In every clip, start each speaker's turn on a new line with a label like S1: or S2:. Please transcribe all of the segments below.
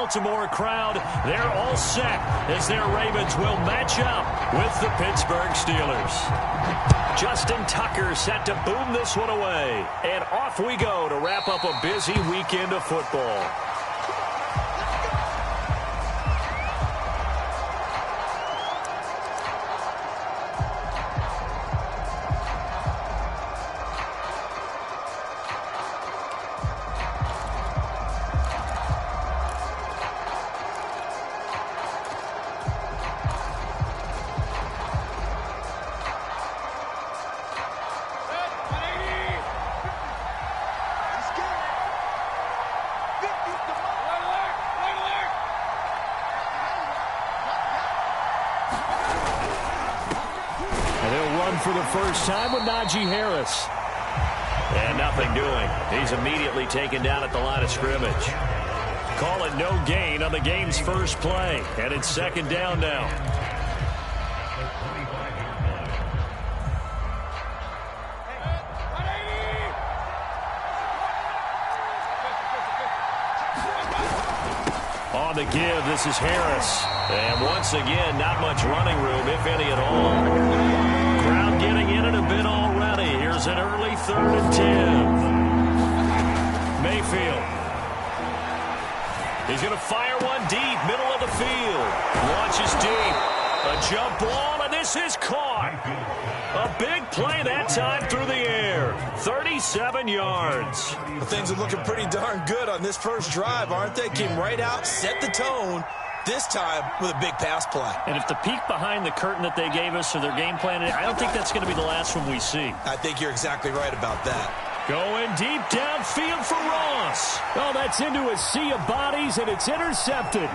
S1: Baltimore crowd, they're all set as their Ravens will match up with the Pittsburgh Steelers. Justin Tucker set to boom this one away. And off we go to wrap up a busy weekend of football. For the first time with Najee Harris. And nothing doing. He's immediately taken down at the line of scrimmage. Call it no gain on the game's first play. And it's second down now. On the give, this is Harris. And once again, not much running room, if any at all. Crowd getting in it a bit already. Here's an early 3rd and 10. Mayfield. He's going to fire one deep, middle of the field. Launches deep. A jump ball, and this is caught. A big play that time through the air. 37 yards.
S2: Well, things are looking pretty darn good on this first drive, aren't they? Came right out, set the tone. This time with a big pass play.
S1: And if the peek behind the curtain that they gave us for their game plan, I don't think that's going to be the last one we see.
S2: I think you're exactly right about that.
S1: Going deep downfield for Ross.
S3: Oh, that's into a sea of bodies, and it's intercepted.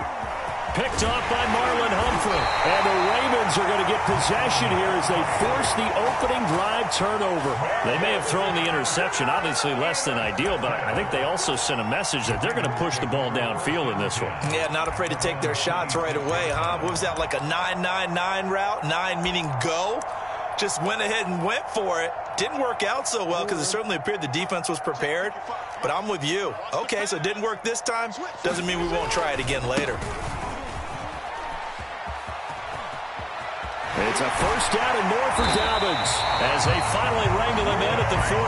S1: Picked off by Marlon Humphrey.
S3: And the Ravens are going to get possession here as they force the opening drive turnover.
S1: They may have thrown the interception, obviously less than ideal, but I think they also sent a message that they're going to push the ball downfield in this one.
S2: Yeah, not afraid to take their shots right away, huh? What was that, like a 9-9-9 route? 9 meaning go? Just went ahead and went for it. Didn't work out so well because it certainly appeared the defense was prepared. But I'm with you. Okay, so it didn't work this time. Doesn't mean we won't try it again later.
S3: It's a first down and more for Dobbins
S1: as they finally wrangle him in at the 48.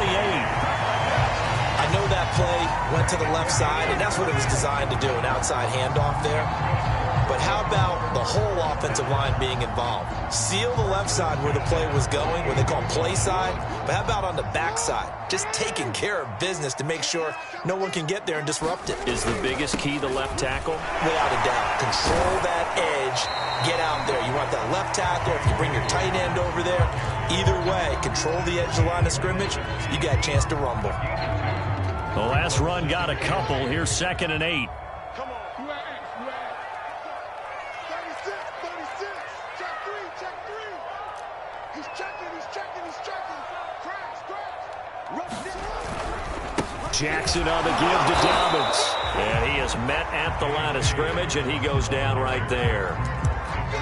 S2: I know that play went to the left side, and that's what it was designed to do, an outside handoff there. But how about the whole offensive line being involved? Seal the left side where the play was going, what they call play side. But how about on the back side? Just taking care of business to make sure no one can get there and disrupt it.
S1: Is the biggest key the left tackle?
S2: Without a doubt. Control that edge. Get out there. You want that left tackle. If you bring your tight end over there, either way, control the edge of the line of scrimmage, you got a chance to rumble.
S1: The last run got a couple. Here's 2nd and 8.
S4: Come on. You at X. 36. Check 3. He's checking. Crash.
S1: Jackson on the give to Dobbins. And he is met at the line of scrimmage, and he goes down right there.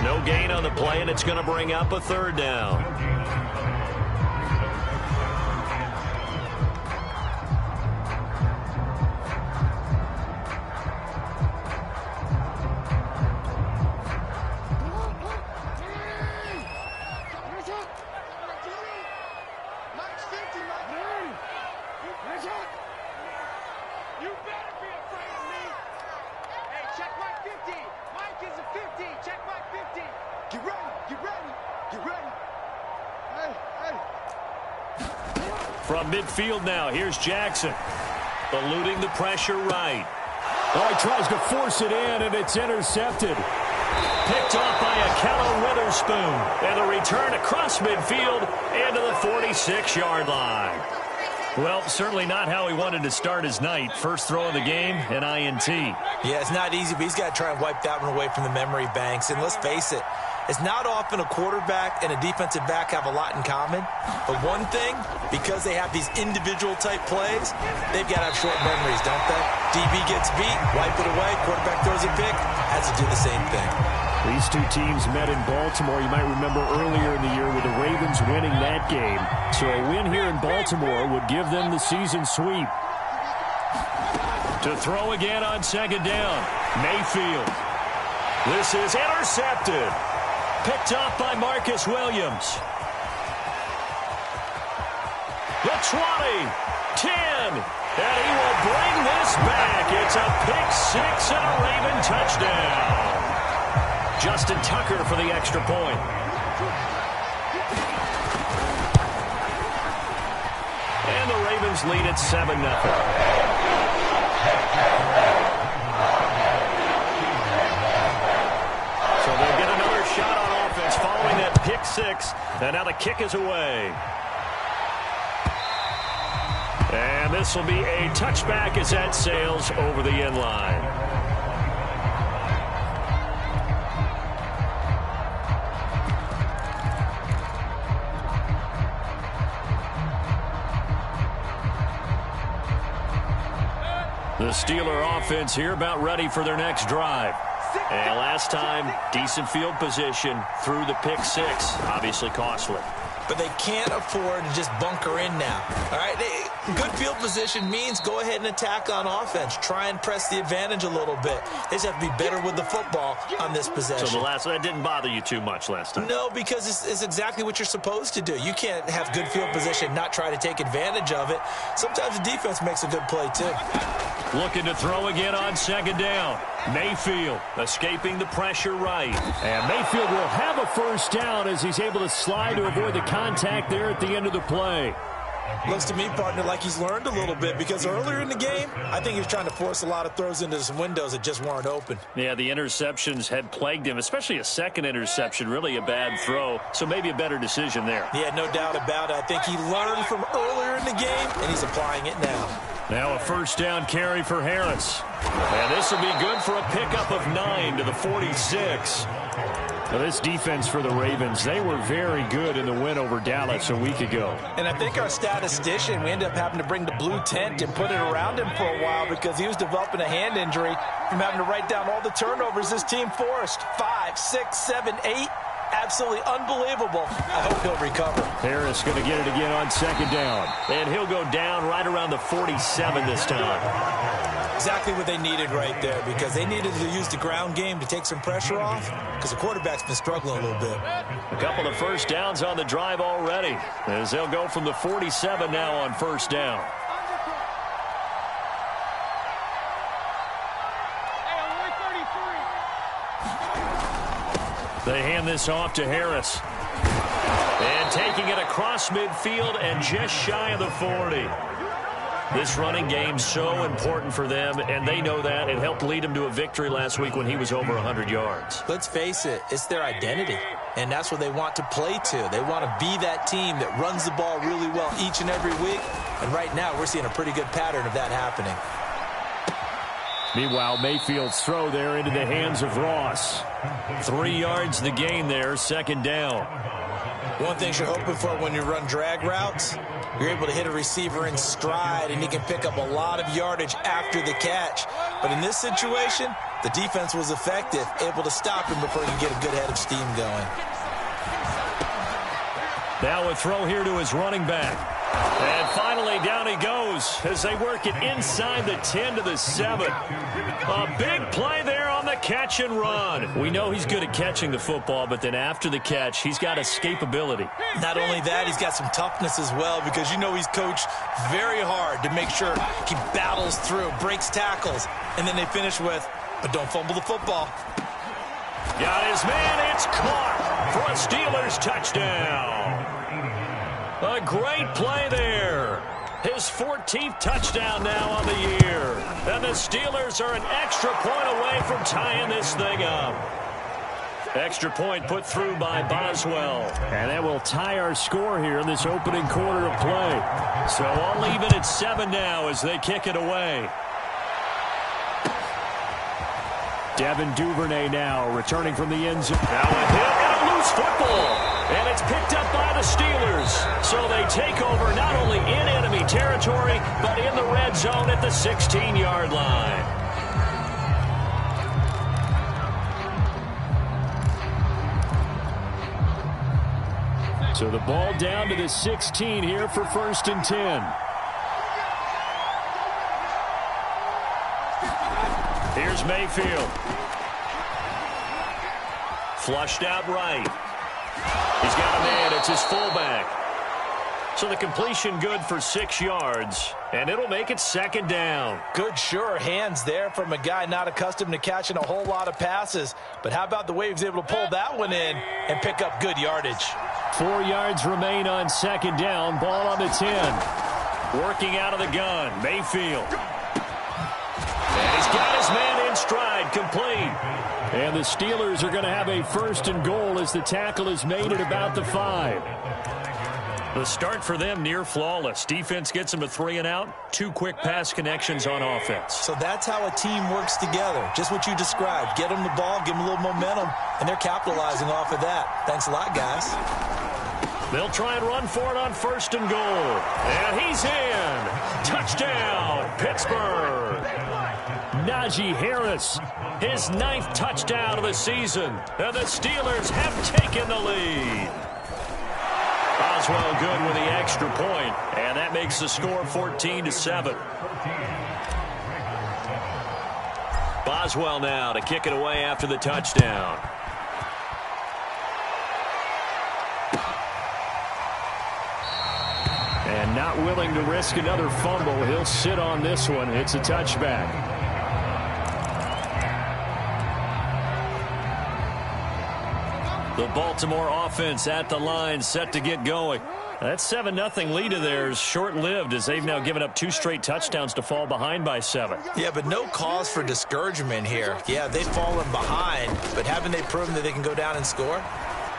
S1: No gain on the play, and it's going to bring up a 3rd down. From midfield now, here's Jackson. Eluding the pressure right.
S3: Oh, he tries to force it in, and it's intercepted.
S1: Picked off by Akello Witherspoon. And the return across midfield into the 46-yard line. Well, certainly not how he wanted to start his night. First throw of the game, an INT.
S2: Yeah, it's not easy, but he's got to try and wipe that one away from the memory banks. And let's face it, it's not often a quarterback and a defensive back have a lot in common. But one thing, because they have these individual type plays, they've got to have short memories, don't they? DB gets beat, wipe it away, quarterback throws a pick, has to do the same thing.
S3: These two teams met in Baltimore. You might remember earlier in the year with the Ravens winning that game. So a win here in Baltimore would give them the season sweep.
S1: To throw again on second down. Mayfield. This is intercepted. Picked off by Marcus Williams. The 20, 10, and he will bring this back. It's a pick six and a Raven touchdown. Justin Tucker for the extra point. And the Ravens lead at 7-0. Shot on offense following that pick six, and now the kick is away. And this will be a touchback as that sails over the end line. The Steeler offense here about ready for their next drive. And last time, decent field position through the pick six. Obviously costly.
S2: But they can't afford to just bunker in now. All right, good field position means go ahead and attack on offense. Try and press the advantage a little bit. They just have to be better with the football on this possession.
S1: So that didn't bother you too much last time?
S2: No, because it's exactly what you're supposed to do. You can't have good field position, not try to take advantage of it. Sometimes the defense makes a good play, too.
S1: Looking to throw again on second down. Mayfield escaping the pressure right.
S3: And Mayfield will have a first down as he's able to slide to avoid the contact there at the end of the play.
S2: Looks to me, partner, like he's learned a little bit because earlier in the game, I think he was trying to force a lot of throws into some windows that just weren't open.
S1: Yeah, the interceptions had plagued him, especially a second interception, really a bad throw, so maybe a better decision there.
S2: Yeah, no doubt about it. I think he learned from earlier in the game, and he's applying it now.
S1: Now a first down carry for Harris. And this will be good for a pickup of 9 to the 46.
S3: Now this defense for the Ravens, they were very good in the win over Dallas a week ago.
S2: And I think our statistician, we ended up having to bring the blue tent and put it around him for a while because he was developing a hand injury from having to write down all the turnovers this team forced. 5, 6, 7, 8. Absolutely unbelievable. I hope he'll recover.
S3: Harris going to get it again on second down.
S1: And he'll go down right around the 47 this time.
S2: Exactly what they needed right there because they needed to use the ground game to take some pressure off because the quarterback's been struggling a little bit.
S1: A couple of first downs on the drive already as they'll go from the 47 now on first down. They hand this off to Harris. And taking it across midfield and just shy of the 40. This running game so important for them, and they know that. It helped lead them to a victory last week when he was over 100 yards.
S2: Let's face it, it's their identity, and that's what they want to play to. They want to be that team that runs the ball really well each and every week, and right now we're seeing a pretty good pattern of that happening.
S3: Meanwhile, Mayfield's throw there into the hands of Ross.
S1: 3 yards the gain there, second down.
S2: One thing you're hoping for when you run drag routes, you're able to hit a receiver in stride, and he can pick up a lot of yardage after the catch. But in this situation, the defense was effective, able to stop him before he could get a good head of steam going.
S1: Now a throw here to his running back. And finally, down he goes as they work it inside the 10 to the 7. A big play there on the catch and run. We know he's good at catching the football, but then after the catch, he's got escapability.
S2: Not only that, he's got some toughness as well because you know he's coached very hard to make sure he battles through, breaks tackles, and then they finish with, but don't fumble the football.
S1: Got his man, it's caught for a Steelers touchdown. A great play there. His 14th touchdown now on the year. And the Steelers are an extra point away from tying this thing up. Extra point put through by Boswell.
S3: And that will tie our score here in this opening quarter of play.
S1: So all even at 7 now as they kick it away.
S3: Devin Duvernay now returning from the end zone.
S1: Now a hit and a loose football. And it's picked up by the Steelers. So they take over not only in enemy territory, but in the red zone at the 16-yard line.
S3: So the ball down to the 16 here for 1st and 10.
S1: Here's Mayfield. Flushed out right. He's got a man. It's his fullback. So the completion good for 6 yards, and it'll make it 2nd down.
S2: Good, sure hands there from a guy not accustomed to catching a whole lot of passes. But how about the way he was able to pull that one in and pick up good yardage?
S1: 4 yards remain on 2nd down. Ball on the 10. Working out of the gun, Mayfield. And he's got his man in stride, complete. And the Steelers are going to have a 1st and goal as the tackle is made at about the 5. The start for them near flawless. Defense gets them a 3 and out. 2 quick pass connections on offense.
S2: So that's how a team works together. Just what you described. Get them the ball, give them a little momentum, and they're capitalizing off of that. Thanks a lot, guys.
S1: They'll try and run for it on 1st and goal. And he's in. Touchdown, Pittsburgh. Najee Harris, his 9th touchdown of the season. And the Steelers have taken the lead. Boswell good with the extra point, and that makes the score 14-7. Boswell now to kick it away after the touchdown. And not willing to risk another fumble. He'll sit on this one. It's a touchback. The Baltimore offense at the line, set to get going. That 7-0 lead of theirs short-lived as they've now given up 2 straight touchdowns to fall behind by 7.
S2: Yeah, but no cause for discouragement here. Yeah, they've fallen behind, but haven't they proven that they can go down and score?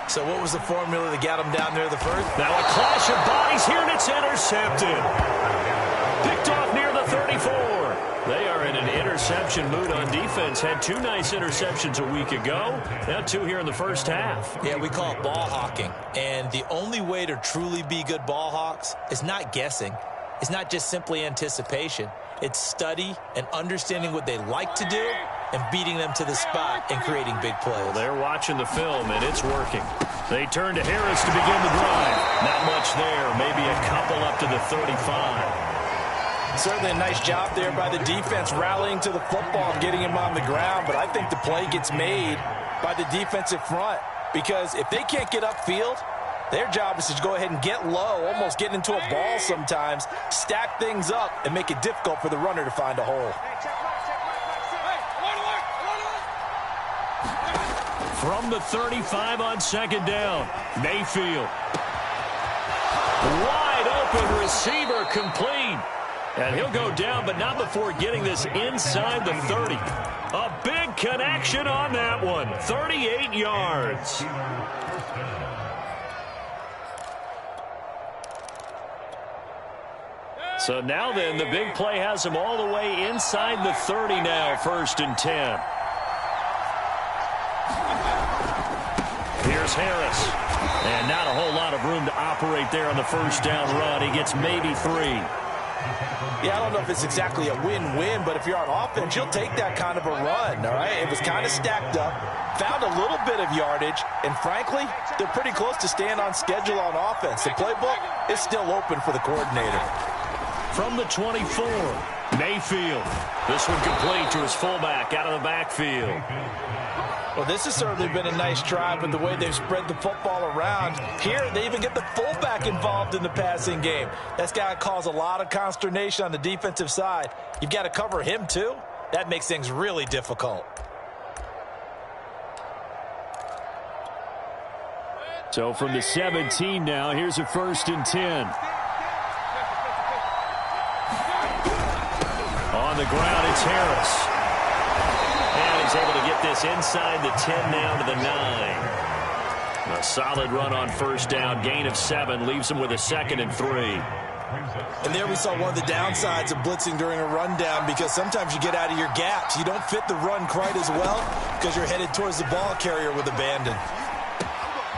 S2: So what was the formula that got them down there the first?
S1: Now a clash of bodies here, and it's intercepted. Picked off near the 34. They are in an interception mood on defense. Had 2 nice interceptions a week ago. Now 2 here in the first half.
S2: Yeah, we call it ball hawking. And the only way to truly be good ball hawks is not guessing. It's not just simply anticipation. It's study and understanding what they like to do and beating them to the spot and creating big plays.
S1: Well, they're watching the film, and it's working. They turn to Harris to begin the drive. Not much there. Maybe a couple up to the 35.
S2: Certainly a nice job there by the defense rallying to the football and getting him on the ground, but I think the play gets made by the defensive front because if they can't get upfield, their job is to go ahead and get low, almost get into a ball sometimes, stack things up, and make it difficult for the runner to find a hole.
S1: From the 35 on 2nd down, Mayfield. Wide open receiver complete. And he'll go down, but not before getting this inside the 30. A big connection on that one. 38 yards. So now then, the big play has him all the way inside the 30 now, 1st and 10. Here's Harris. And not a whole lot of room to operate there on the 1st down run. He gets maybe 3.
S2: Yeah, I don't know if it's exactly a win-win, but if you're on offense, you'll take that kind of a run, all right? It was kind of stacked up, found a little bit of yardage, and frankly, they're pretty close to staying on schedule on offense. The playbook is still open for the coordinator.
S1: From the 24, Mayfield. This one complete to his fullback out of the backfield.
S2: Well, this has certainly been a nice drive with the way they've spread the football around. Here, they even get the fullback involved in the passing game. That's got to cause a lot of consternation on the defensive side. You've got to cover him, too. That makes things really difficult.
S1: So from the 17 now, here's a 1st and 10. On the ground, it's Harris. And he's able to get this inside the 10 now to the 9. A solid run on 1st down. Gain of 7 leaves him with a 2nd and 3.
S2: And there we saw one of the downsides of blitzing during a rundown because sometimes you get out of your gaps. You don't fit the run quite as well because you're headed towards the ball carrier with abandon.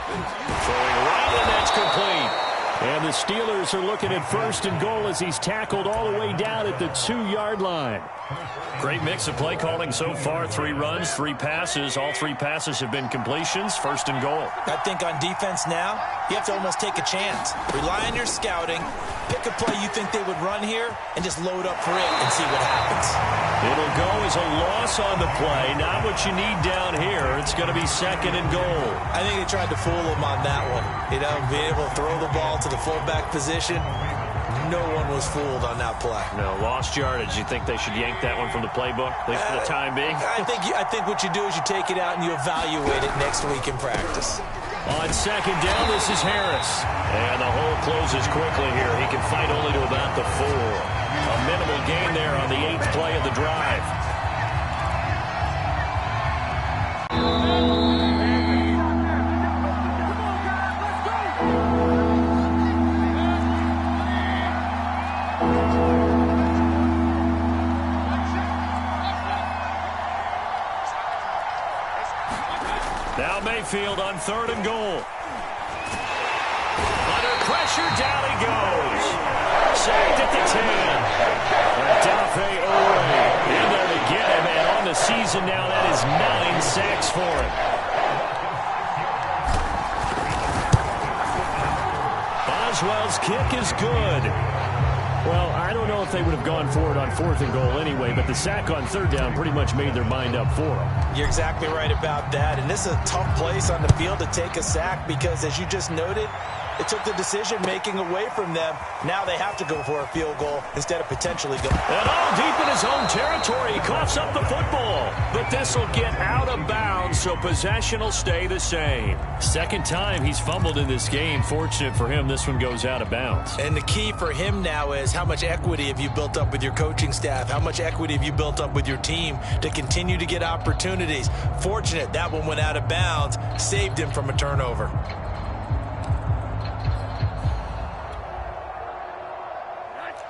S1: Throwing right, and that's complete. And the Steelers are looking at 1st and goal as he's tackled all the way down at the 2-yard line. Great mix of play calling so far. 3 runs, 3 passes. All 3 passes have been completions. 1st and goal.
S2: I think on defense now, you have to almost take a chance. Rely on your scouting, Pick a play you think they would run here and just load up for it and see what happens.
S1: It'll go as a loss on the play. Not what you need down here. It's going to be 2nd and goal.
S2: I think they tried to fool him on that one. You know, being able to throw the ball to the fullback position. No one was fooled on that play.
S1: No, lost yardage. You think they should yank that one from the playbook, at least for the time being?
S2: I think what you do is you take it out and you evaluate it next week in practice.
S1: On 2nd down, this is Harris. And the hole closes quickly here. He can fight only to about the 4. A minimal gain there on the 8th play of the drive. Now Mayfield on 3rd and goal. Under pressure, down he goes. Sacked at the 10. Adafe Owe in there to get him, and on the season now, that is 9 sacks for him. Boswell's kick is good.
S3: Well, I don't know if they would have gone for it on 4th and goal anyway, but the sack on 3rd down pretty much made their mind up for them.
S2: You're exactly right about that, and this is a tough place on the field to take a sack because, as you just noted, it took the decision-making away from them. Now they have to go for a field goal instead of potentially going.
S1: And all deep in his own territory, he coughs up the football. But this will get out of bounds, so possession will stay the same. 2nd time he's fumbled in this game. Fortunate for him, this one goes out of bounds.
S2: And the key for him now is how much equity have you built up with your coaching staff? How much equity have you built up with your team to continue to get opportunities? Fortunate that one went out of bounds, saved him from a turnover.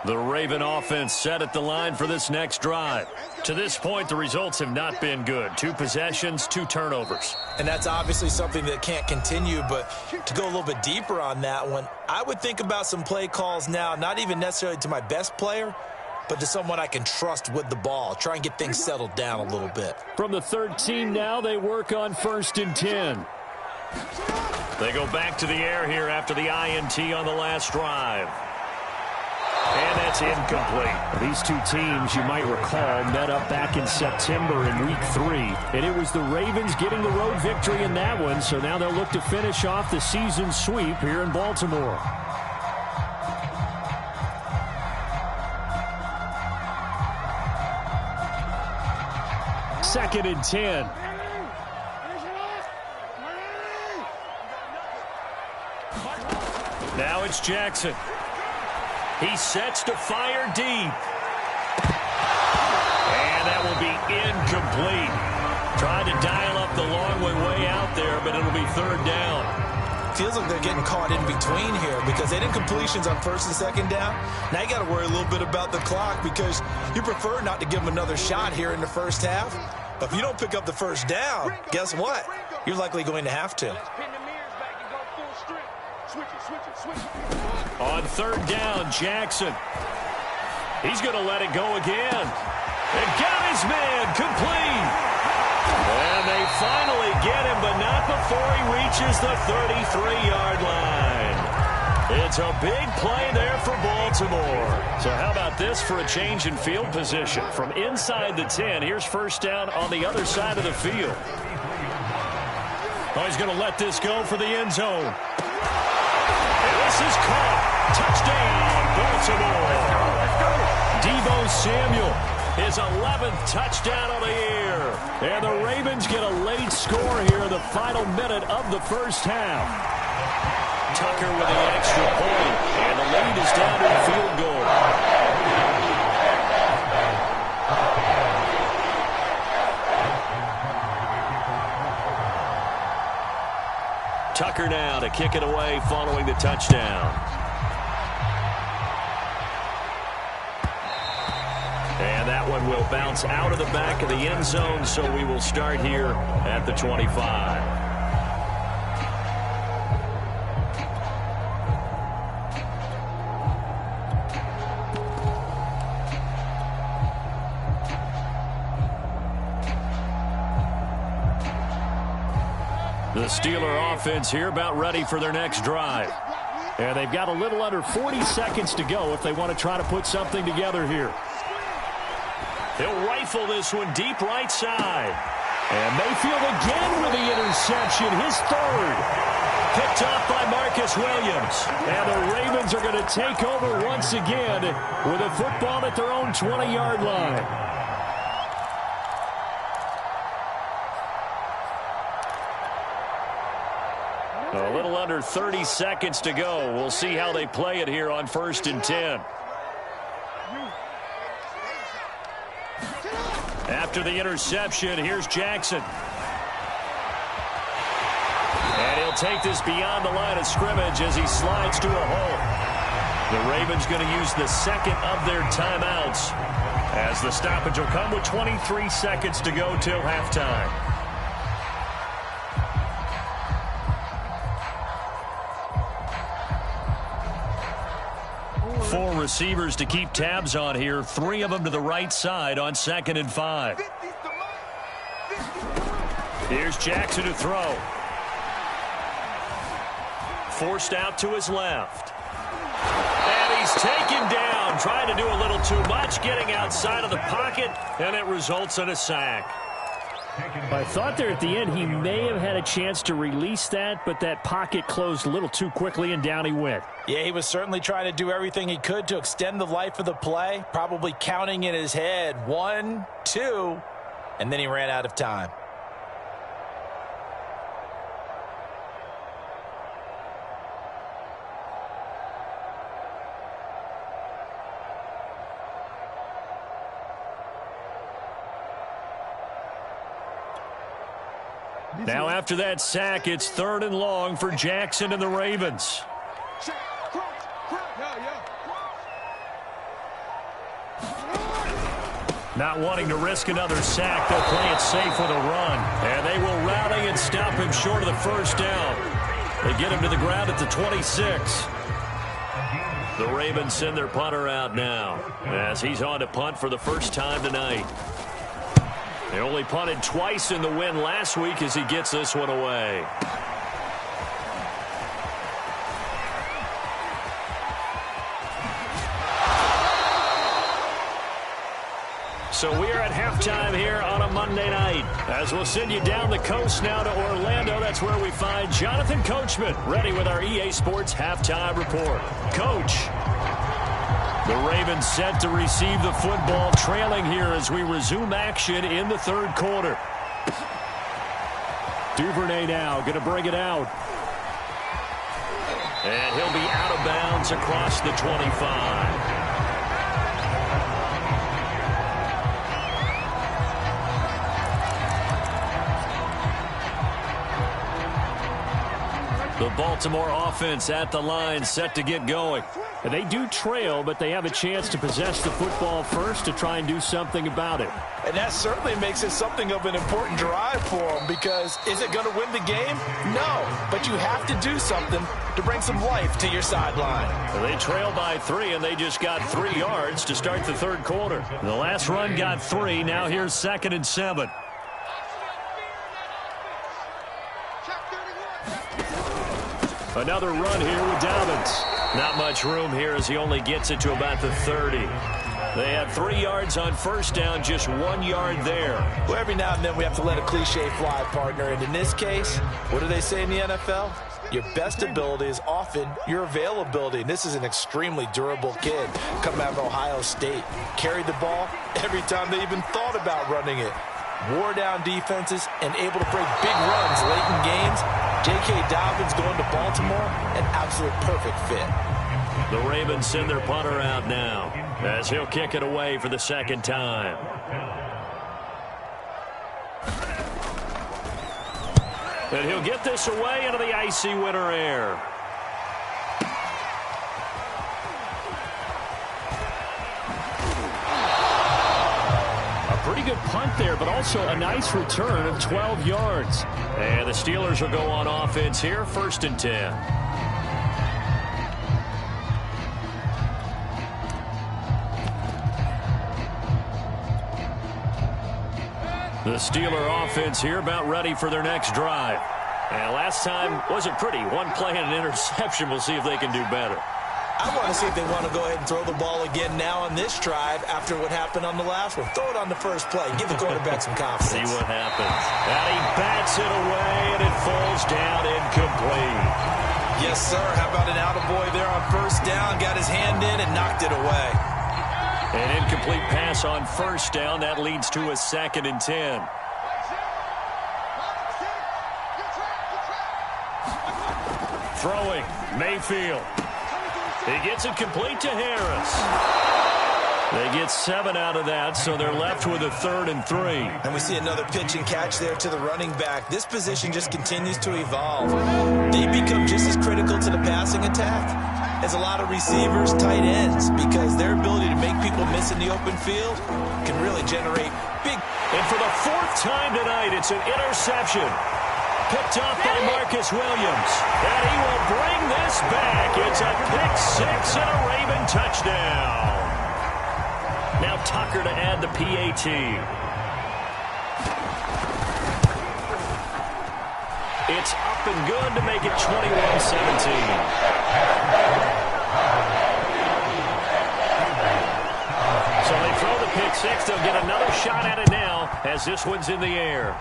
S1: The Raven offense set at the line for this next drive. To this point, the results have not been good. 2 possessions, 2 turnovers.
S2: And that's obviously something that can't continue, but to go a little bit deeper on that one, I would think about some play calls now, not even necessarily to my best player, but to someone I can trust with the ball. Try and get things settled down a little bit.
S3: From the 13 now, they work on 1st and 10.
S1: They go back to the air here after the INT on the last drive. And that's incomplete.
S3: These two teams, you might recall, met up back in September in Week 3. And it was the Ravens getting the road victory in that one, so now they'll look to finish off the season sweep here in Baltimore. Second and 10.
S1: Now it's Jackson. He sets to fire deep. And that will be incomplete. Tried to dial up the long way out there, but it'll be 3rd down.
S2: Feels like they're getting caught in between here because they did completions on 1st and 2nd down. Now you got to worry a little bit about the clock because you prefer not to give them another shot here in the first half. But if you don't pick up the 1st down, guess what? You're likely going to have to.
S1: On 3rd down, Jackson. He's going to let it go again. And got his man complete. And they finally get him, but not before he reaches the 33-yard line. It's a big play there for Baltimore. So how about this for a change in field position? From inside the 10, here's 1st down on the other side of the field. Oh, he's going to let this go for the end zone. This is caught. Touchdown, Baltimore. Deebo Samuel, his 11th touchdown of the year. And the Ravens get a late score here in the final minute of the first half. Tucker with the extra point, and the lead is down to a field goal. Tucker now to kick it away following the touchdown. And that one will bounce out of the back of the end zone, so we will start here at the 25. The Steeler offense here about ready for their next drive.
S3: And they've got a little under 40 seconds to go if they want to try to put something together here.
S1: He'll rifle this one deep right side.
S3: And Mayfield again with the interception, his third.
S1: Picked off by Marcus Williams.
S3: And the Ravens are going to take over once again with a football at their own 20-yard line.
S1: A little under 30 seconds to go. We'll see how they play it here on 1st and 10. After the interception, here's Jackson. And he'll take this beyond the line of scrimmage as he slides to a hole. The Ravens going to use the second of their timeouts as the stoppage will come with 23 seconds to go till halftime. Four receivers to keep tabs on here. 3 of them to the right side on 2nd and 5. Here's Jackson to throw. Forced out to his left. And he's taken down. Trying to do a little too much. Getting outside of the pocket. And it results in a sack.
S3: I thought there at the end he may have had a chance to release that, but that pocket closed a little too quickly, and down he went.
S2: Yeah, he was certainly trying to do everything he could to extend the life of the play, probably counting in his head 1, 2, and then he ran out of time.
S1: Now after that sack, it's 3rd and long for Jackson and the Ravens. Not wanting to risk another sack, they'll play it safe with a run. And they will rally and stop him short of the first down. They get him to the ground at the 26. The Ravens send their punter out now as he's on to punt for the first time tonight. They only punted twice in the win last week as he gets this one away. So we are at halftime here on a Monday night. As we'll send you down the coast now to Orlando, that's where we find Jonathan Coachman ready with our EA Sports Halftime Report. Coach. The Ravens set to receive the football, trailing here as we resume action in the 3rd quarter.
S3: Duvernay now going to bring it out.
S1: And he'll be out of bounds across the 25. The Baltimore offense at the line set to get going.
S3: And they do trail, but they have a chance to possess the football first to try and do something about it.
S2: And that certainly makes it something of an important drive for them, because is it going to win the game? No, but you have to do something to bring some life to your sideline.
S1: They trail by 3, and they just got 3 yards to start the 3rd quarter. The last run got 3. Now here's 2nd and 7.
S3: Another run here with Dobbins.
S1: Not much room here as he only gets it to about the 30. They had 3 yards on first down, just 1 yard there.
S2: Well, every now and then we have to let a cliche fly, partner. And in this case, what do they say in the NFL? Your best ability is often your availability. And this is an extremely durable kid coming out of Ohio State. Carried the ball every time they even thought about running it. Wore down defenses and able to break big runs late in games. J.K. Dobbins going to Baltimore, an absolute perfect fit.
S1: The Ravens send their punter out now as he'll kick it away for the 2nd time. And he'll get this away into the icy winter air.
S3: Pretty good punt there, but also a nice return of 12 yards.
S1: And the Steelers will go on offense here, 1st and 10. The Steeler offense here about ready for their next drive. And last time wasn't pretty. One play and an interception. We'll see if they can do better.
S2: I want to see if they want to go ahead and throw the ball again now on this drive after what happened on the last one. Throw it on the first play. Give the quarterback some confidence.
S1: See what happens. And he bats it away, and it falls down incomplete.
S2: Yes, sir. How about an attaboy there on first down? Got his hand in and knocked it away.
S1: An incomplete pass on first down. That leads to a 2nd and 10. Throwing, Mayfield. He gets it complete to Harris. They get 7 out of that, so they're left with a 3rd and 3.
S2: And we see another pitch and catch there to the running back. This position just continues to evolve. They become just as critical to the passing attack as a lot of receivers, tight ends, because their ability to make people miss in the open field can really generate big.
S1: And for the 4th time tonight, it's an interception. Picked off by Marcus Williams. And he will bring this back. It's a pick-6 and a Raven touchdown. Now Tucker to add the PAT. It's up and good to make it 21-17. So they throw the pick-6. They'll get another shot at it now as this one's in the air.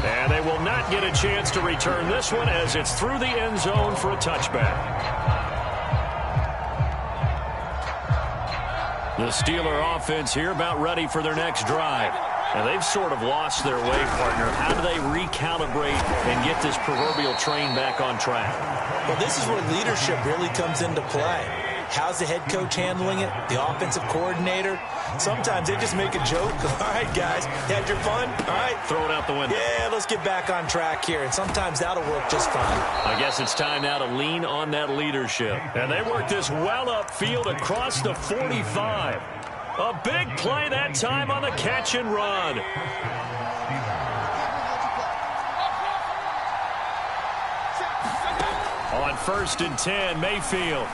S1: And they will not get a chance to return this one as it's through the end zone for a touchback. The Steeler offense here about ready for their next drive. And they've sort of lost their way, partner. How do they recalibrate and get this proverbial train back on track?
S2: Well, this is where leadership really comes into play. How's the head coach handling it? The offensive coordinator? Sometimes they just make a joke. All right, guys, you had your fun? All right.
S1: Throw it out the window.
S2: Yeah, let's get back on track here. And sometimes that'll work just fine.
S1: I guess it's time now to lean on that leadership. And they work this well upfield across the 45. A big play that time on the catch and run. On 1st and 10, Mayfield.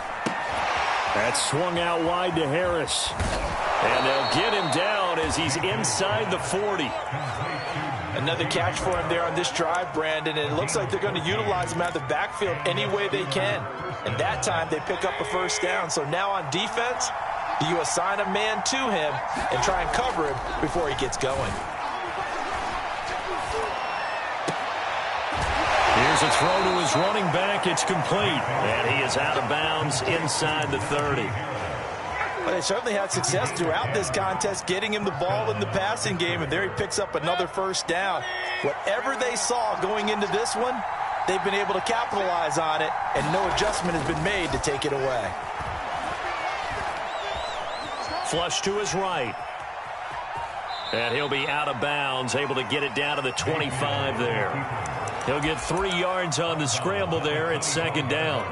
S1: That's swung out wide to Harris. And they'll get him down as he's inside the 40.
S2: Another catch for him there on this drive, Brandon. And it looks like they're going to utilize him out of the backfield any way they can. And that time they pick up a first down. So now on defense, do you assign a man to him and try and cover him before he gets going?
S1: Here's a throw to his running back. It's complete. And he is out of bounds inside the 30.
S2: But they certainly had success throughout this contest, getting him the ball in the passing game, and there he picks up another first down. Whatever they saw going into this one, they've been able to capitalize on it, and no adjustment has been made to take it away.
S1: Flush to his right. And he'll be out of bounds, able to get it down to the 25 there. He'll get 3 yards on the scramble there. It's 2nd down.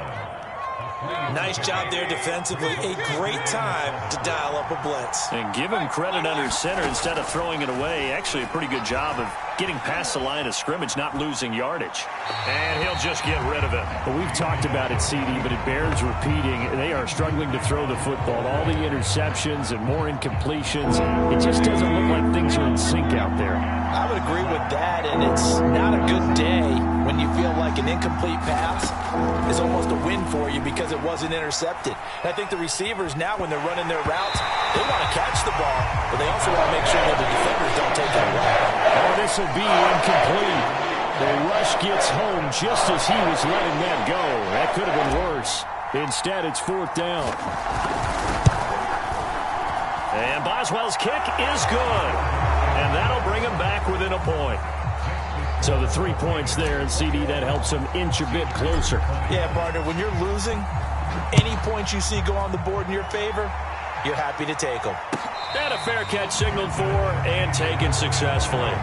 S2: Nice job there defensively. A great time to dial up a blitz.
S1: And give him credit under center instead of throwing it away. Actually a pretty good job of getting past the line of scrimmage, not losing yardage. And he'll just get rid of it.
S3: Well, we've talked about it, CD, but it bears repeating. They are struggling to throw the football. All the interceptions and more incompletions. It just doesn't look like things are in sync out there.
S2: I would agree with that, and it's not a good day when you feel like an incomplete pass is almost a win for you because it wasn't intercepted. And I think the receivers now, when they're running their routes, they want to catch the ball, but they also want to make sure that the defenders don't take it away.
S3: Oh, this will be incomplete. The rush gets home just as he was letting that go. That could have been worse. Instead, it's 4th down.
S1: And Boswell's kick is good. And that'll bring him back within a point.
S3: So the 3 points there, and CD, that helps him inch a bit closer.
S2: Yeah, partner, when you're losing, any points you see go on the board in your favor, you're happy to take them.
S1: And a fair catch signaled for and taken successfully.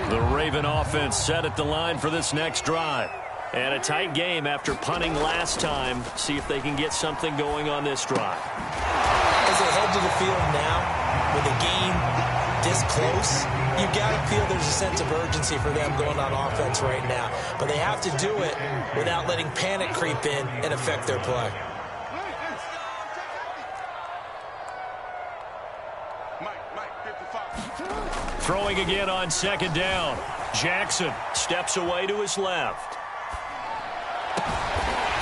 S1: The Raven offense set at the line for this next drive. And a tight game after punting last time. See if they can get something going on this drive.
S2: As they head to the field now, with a game this close, you got to feel there's a sense of urgency for them going on offense right now. But they have to do it without letting panic creep in and affect their play.
S1: Throwing again on second down. Jackson steps away to his left.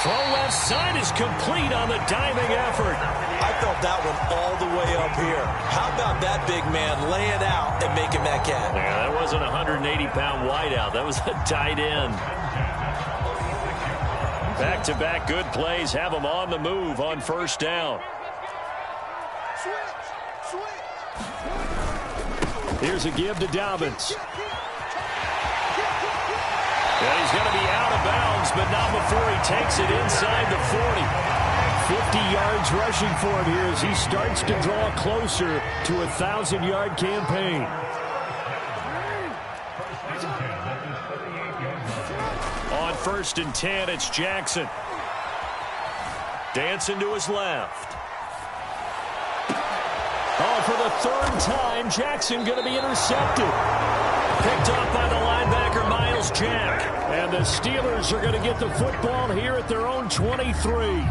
S1: Throw left side is complete on the diving effort.
S2: I felt that one all the way up here. How about that big man laying out and making that catch?
S1: Yeah, that wasn't a 180-pound wideout. That was a tight end. Back-to-back good plays have them on the move on first down.
S3: Here's a give to Dobbins.
S1: Yeah, he's going to be out of bounds, but not before he takes it inside the 40.
S3: 50 yards rushing for him here as he starts to draw closer to a 1,000-yard campaign.
S1: On 1st and 10, it's Jackson. Dancing to his left.
S3: Oh, for the third time, Jackson going to be intercepted.
S1: Picked up by the linebacker, Miles Jack.
S3: And the Steelers are going to get the football here at their own 23.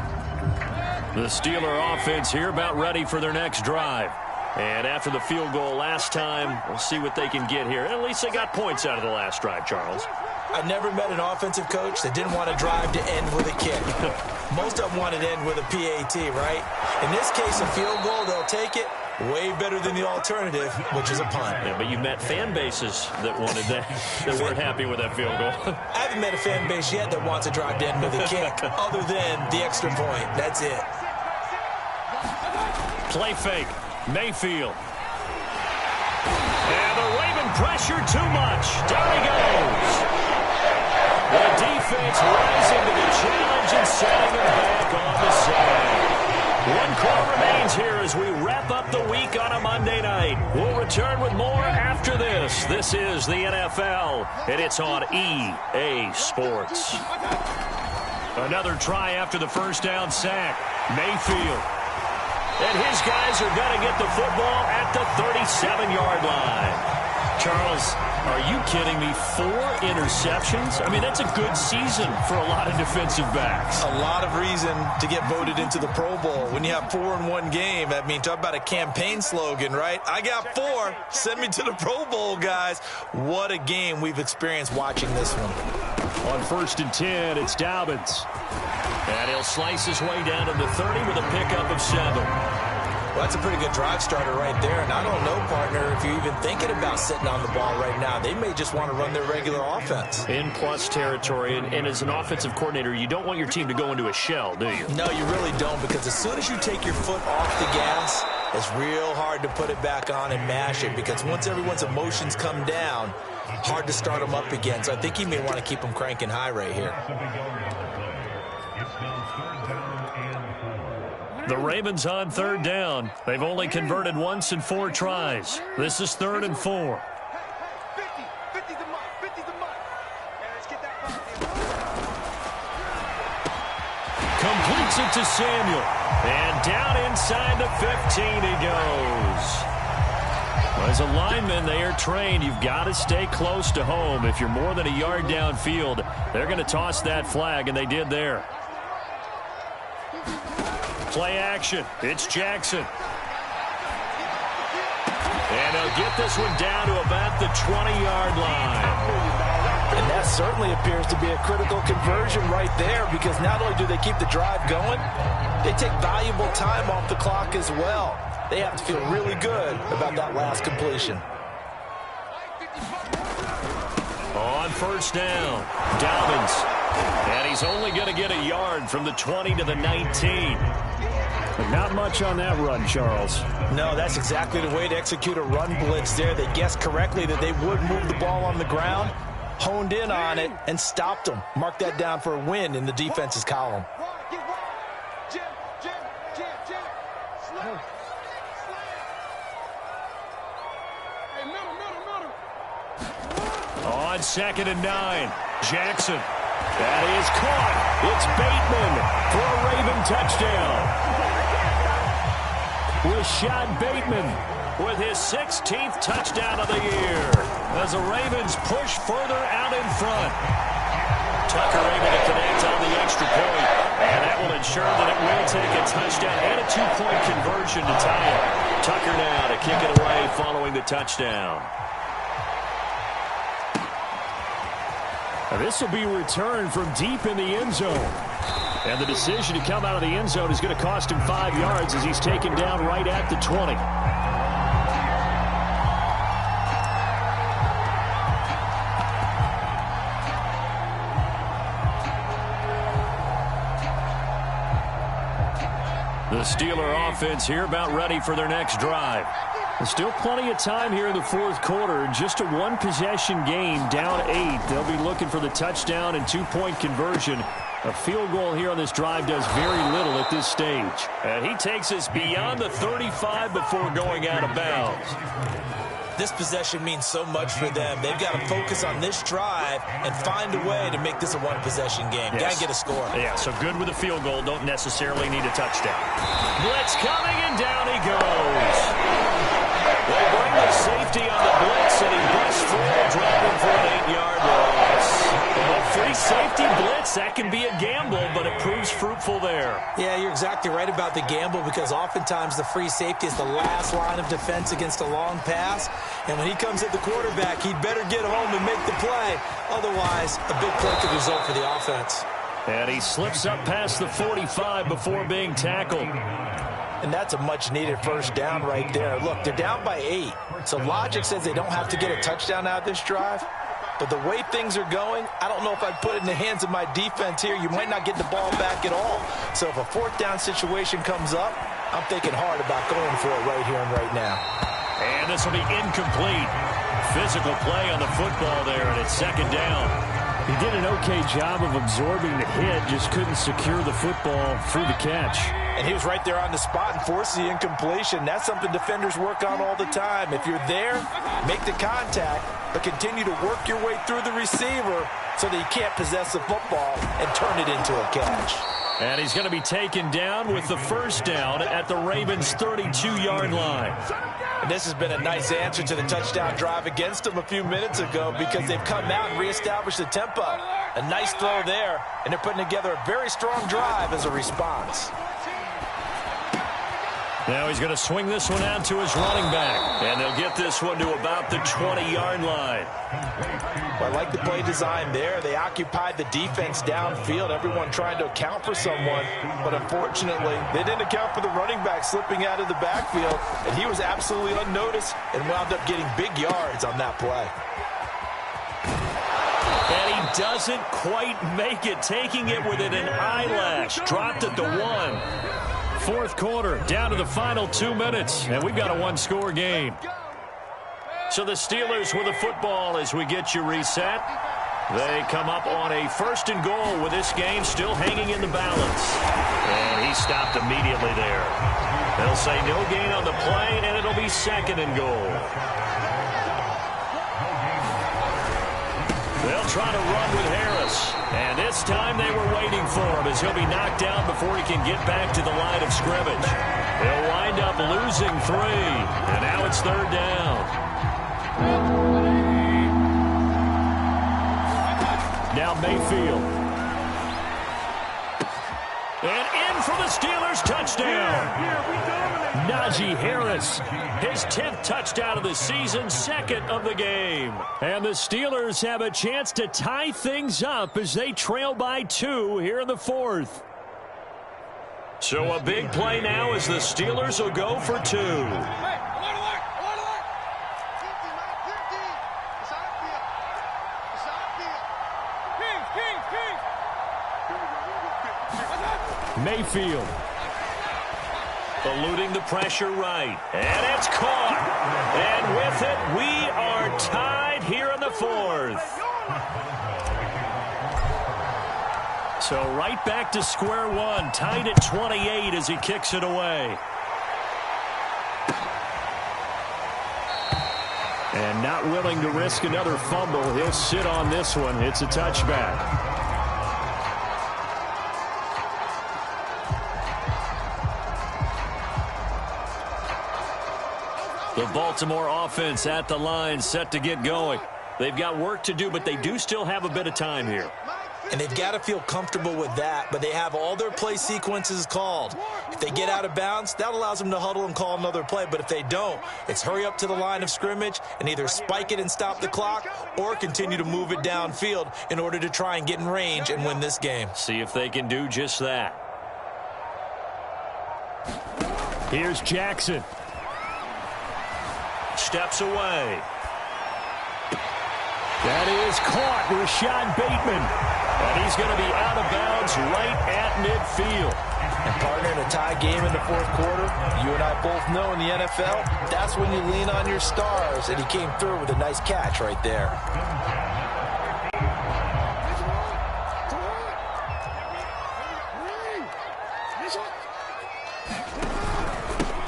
S1: The Steeler offense here about ready for their next drive. And after the field goal last time, we'll see what they can get here. At least they got points out of the last drive, Charles.
S2: I never met an offensive coach that didn't want to drive to end with a kick. Most of them wanted to end with a PAT, right? In this case, a field goal, they'll take it. Way better than the alternative, which is a punt.
S1: Yeah, but you met fan bases that wanted that, that weren't happy with that field goal.
S2: I haven't met a fan base yet that wants to drive to end with a kick, other than the extra point. That's it.
S1: Play fake. Mayfield. And the Raven pressure too much. Down he goes. The defense rising to the challenge and setting him back on the side. 1 quarter remains here as we wrap up the week on a Monday night. We'll return with more after this. This is the NFL, and it's on EA Sports. Another try after the first down sack. Mayfield. And his guys are going to get the football at the 37-yard line. Charles, are you kidding me? 4 interceptions? I mean, that's a good season for a lot of defensive backs.
S2: A lot of reason to get voted into the Pro Bowl. When you have 4 in one game, I mean, talk about a campaign slogan, right? I got 4. Send me to the Pro Bowl, guys. What a game we've experienced watching this one.
S3: On 1st and 10, it's Dobbins.
S1: And he'll slice his way down to the 30 with a pickup of 7.
S2: Well, that's a pretty good drive starter right there. And I don't know, partner, if you're even thinking about sitting on the ball right now. They may just want to run their regular offense.
S1: In plus territory. And as an offensive coordinator, you don't want your team to go into a shell, do you?
S2: No, you really don't, because as soon as you take your foot off the gas, it's real hard to put it back on and mash it, because once everyone's emotions come down, hard to start them up again. So I think you may want to keep them cranking high right here.
S1: The Ravens on 3rd down. They've only converted once in 4 tries. This is 3rd and 4.
S4: 50's the mark. 50's the mark. Let's get that ball.
S1: Completes it to Samuel. And down inside the 15 he goes. As a lineman, they are trained. You've got to stay close to home. If you're more than a yard downfield, they're going to toss that flag, and they did there. Play action. It's Jackson. And he'll get this one down to about the 20-yard line.
S2: And that certainly appears to be a critical conversion right there, because not only do they keep the drive going, they take valuable time off the clock as well. They have to feel really good about that last completion.
S1: On 1st down, Dobbins. And he's only going to get a yard from the 20 to the 19.
S3: Not much on that run, Charles.
S2: No, that's exactly the way to execute a run blitz there. They guessed correctly that they would move the ball on the ground, honed in on it, and stopped them. Mark that down for a win in the defense's column.
S1: On 2nd and 9, Jackson. That is caught. It's Bateman for a Raven touchdown. Rashad Bateman with his 16th touchdown of the year as the Ravens push further out in front. Tucker able to connect on the extra point, and that will ensure that it will take a touchdown and a 2-point conversion to tie it. Tucker now to kick it away following the touchdown.
S3: This will be returned from deep in the end zone. And the decision to come out of the end zone is going to cost him 5 yards as he's taken down right at the 20.
S1: The Steeler offense here about ready for their next drive.
S3: There's still plenty of time here in the fourth quarter. Just a one-possession game, down 8. They'll be looking for the touchdown and two-point conversion. A field goal here on this drive does very little at this stage.
S1: And he takes us beyond the 35 before going out of bounds.
S2: This possession means so much for them. They've got to focus on this drive and find a way to make this a one-possession game.
S1: Yes.
S2: Got to get a score.
S1: Yeah, so good with a field goal. Don't necessarily need a touchdown. Blitz coming, and down he goes. They bring the safety on the blitz, and he busts through, driving for an 8-yard loss. Well, free safety blitz, that can be a gamble, but it proves fruitful there.
S2: Yeah, you're exactly right about the gamble, because oftentimes the free safety is the last line of defense against a long pass. And when he comes at the quarterback, he'd better get home and make the play. Otherwise, a big play could result for the offense.
S1: And he slips up past the 45 before being tackled.
S2: And that's a much-needed first down right there. Look, they're down by 8. So logic says they don't have to get a touchdown out of this drive. But the way things are going, I don't know if I'd put it in the hands of my defense here. You might not get the ball back at all. So if a fourth down situation comes up, I'm thinking hard about going for it right here and right now.
S1: And this will be incomplete. Physical play on the football there, and it's second down.
S3: He did an okay job of absorbing the hit, just couldn't secure the football through the catch.
S2: And he was right there on the spot and forced the incompletion. That's something defenders work on all the time. If you're there, make the contact, but continue to work your way through the receiver so that he can't possess the football and turn it into a catch.
S1: And he's going to be taken down with the first down at the Ravens' 32-yard line.
S2: And this has been a nice answer to the touchdown drive against them a few minutes ago, because they've come out and reestablished the tempo. A nice throw there, and they're putting together a very strong drive as a response.
S1: Now he's going to swing this one out to his running back. And they'll get this one to about the 20-yard line.
S2: Well, I like the play design there. They occupied the defense downfield, everyone trying to account for someone. But unfortunately, they didn't account for the running back slipping out of the backfield. And he was absolutely unnoticed and wound up getting big yards on that play.
S1: And he doesn't quite make it, taking it within an eyelash. Dropped at the 1. Fourth quarter, down to the final 2 minutes, and we've got a one-score game. So the Steelers with the football as we get you reset. They come up on a first and goal with this game still hanging in the balance. And he stopped immediately there. They'll say no gain on the play, and it'll be second and goal. They'll try to run with Harris. And this time they were waiting for him as he'll be knocked down before he can get back to the line of scrimmage. They'll wind up losing 3. And now it's third down. Now Mayfield. And in for the Steelers touchdown. Najee Harris, his 10th touchdown of the season, second of the game. And the Steelers have a chance to tie things up as they trail by 2 here in the fourth. So a big play now as the Steelers will go for 2. Mayfield. Eluding the pressure right. And it's caught. And with it, we are tied here in the fourth. So right back to square one. Tied at 28 as he kicks it away. And not willing to risk another fumble. He'll sit on this one. It's a touchback. The Baltimore offense at the line, set to get going. They've got work to do, but they do still have a bit of time here.
S2: And they've got to feel comfortable with that, but they have all their play sequences called. If they get out of bounds, that allows them to huddle and call another play. But if they don't, it's hurry up to the line of scrimmage and either spike it and stop the clock or continue to move it downfield in order to try and get in range and win this game.
S1: See if they can do just that.
S3: Here's Jackson.
S1: Steps away.
S3: That is caught. Rashad Bateman.
S1: And he's going to be out of bounds right at midfield.
S2: And partner, in a tie game in the fourth quarter, you and I both know in the NFL, that's when you lean on your stars. And he came through with a nice catch right there.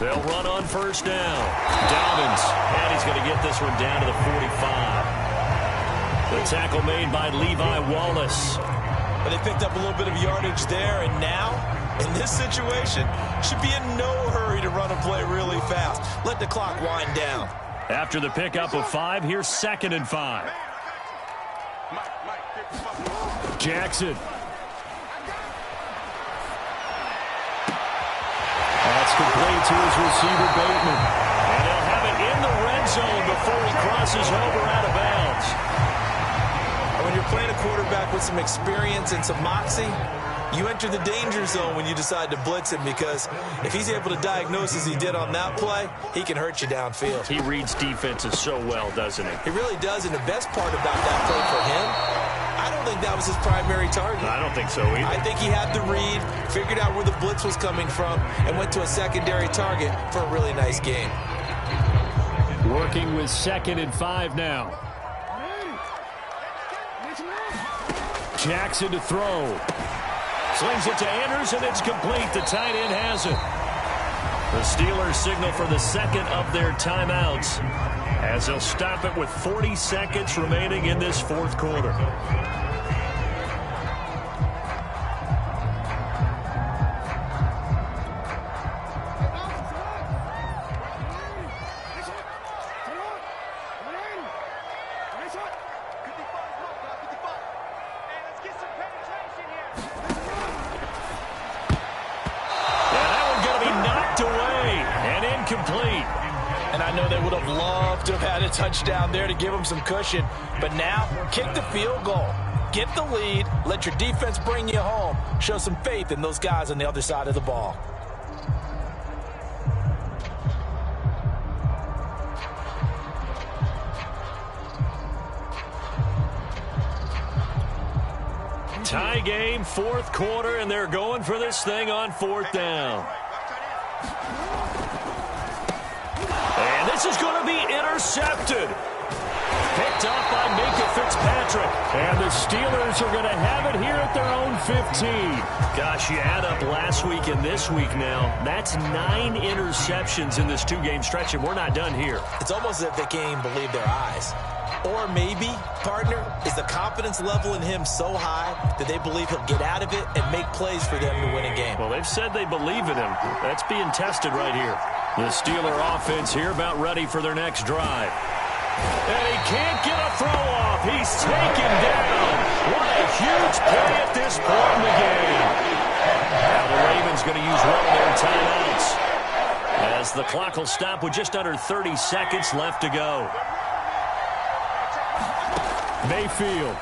S1: They'll run on first down. Dobbins, and he's going to get this one down to the 45. The tackle made by Levi Wallace.
S2: But they picked up a little bit of yardage there, and now, in this situation, should be in no hurry to run a play really fast. Let the clock wind down.
S1: After the pickup of 5, here's 2nd and 5.
S3: Jackson. That's complete to his receiver, Bateman.
S1: And he'll have it in the red zone before he crosses over out of bounds.
S2: When you're playing a quarterback with some experience and some moxie, you enter the danger zone when you decide to blitz him, because if he's able to diagnose as he did on that play, he can hurt you downfield.
S1: He reads defenses so well, doesn't he?
S2: He really does, and the best part about that play for him, I don't think that was his primary target.
S1: I don't think so either.
S2: I think he had the read, figured out where the blitz was coming from, and went to a secondary target for a really nice game.
S3: Working with 2nd and 5 now. Jackson to throw.
S1: Slings it to Anderson. It's complete. The tight end has it. The Steelers signal for the second of their timeouts as they'll stop it with 40 seconds remaining in this fourth quarter. Complete.
S2: And I know they would have loved to have had a touchdown there to give them some cushion. But now, kick the field goal. Get the lead. Let your defense bring you home. Show some faith in those guys on the other side of the ball.
S1: Tie game, fourth quarter, and they're going for this thing on 4th down. And this is going to be intercepted. Picked off by Minka Fitzpatrick.
S3: And the Steelers are going to have it here at their own 15.
S1: Gosh, you add up last week and this week now. That's 9 interceptions in this 2-game stretch, and we're not done here.
S2: It's almost as if they can't even believe their eyes. Or maybe, partner, is the confidence level in him so high that they believe he'll get out of it and make plays for them to win a game.
S1: Well, they've said they believe in him. That's being tested right here. The Steeler offense here about ready for their next drive. And he can't get a throw off. He's taken down. What a huge play at this point in the game. Now the Ravens going to use one of their timeouts as the clock will stop with just under 30 seconds left to go.
S3: Mayfield.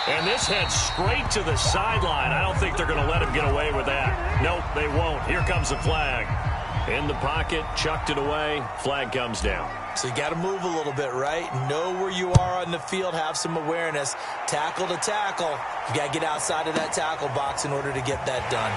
S1: And this heads straight to the sideline. I don't think they're going to let him get away with that. Nope, they won't. Here comes the flag. In the pocket, chucked it away. Flag comes down.
S2: So you got to move a little bit, right? Know where you are on the field. Have some awareness. Tackle to tackle. You got to get outside of that tackle box in order to get that done.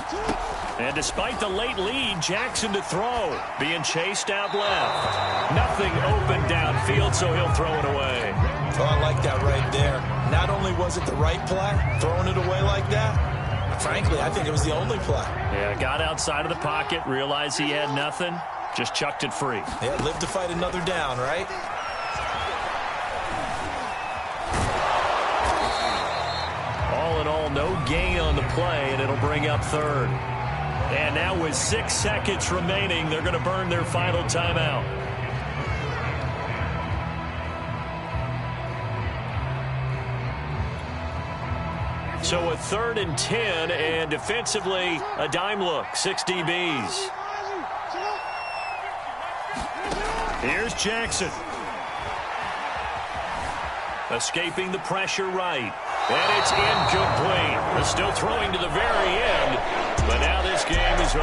S4: Two.
S1: And despite the late lead, Jackson to throw. Being chased out left. Nothing open downfield, so he'll throw it away.
S2: Oh, I like that right there. Not only was it the right play, throwing it away like that, frankly, I think it was the only play.
S1: Yeah, got outside of the pocket, realized he had nothing, just chucked it free.
S2: Yeah, live to fight another down, right?
S1: All in all, no gain on the play, and it'll bring up third. And now with 6 seconds remaining, they're going to burn their final timeout. So a 3rd and 10, and defensively, a dime look, 6 DBs. Here's Jackson. Escaping the pressure right. And it's incomplete. They're still throwing to the very end, but now this game is over.